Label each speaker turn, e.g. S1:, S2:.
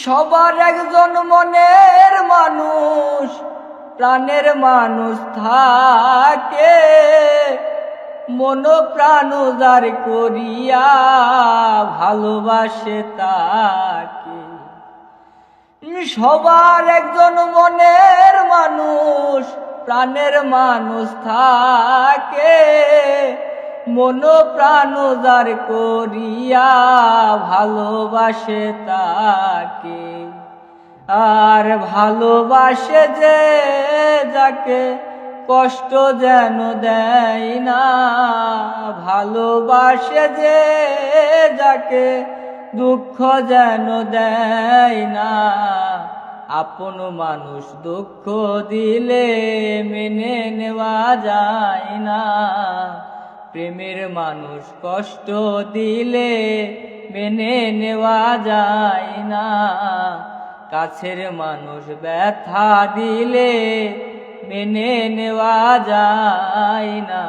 S1: সবার একজন মনের মানুষ, প্রাণের মানুষ থাকে, মন প্রাণ উজাড় করিয়া ভালোবাসে তাকে। সবার একজন মনের মানুষ, প্রাণের মানুষ থাকে, মন প্রাণ উজাড় করিয়া ভালোবাসে তাকে। আর ভালোবাসে যে যাকে কষ্ট যেন দেয় না, ভালোবাসে যে যাকে দুঃখ যেন দেয় না। আপন মানুষ দুঃখ দিলে মেনে নেওয়া যায় না, প্রেমের মানুষ কষ্ট দিলে মেনে নেওয়া যায় না। কাছের মানুষ ব্যথা দিলে মেনে নেওয়া যায় না।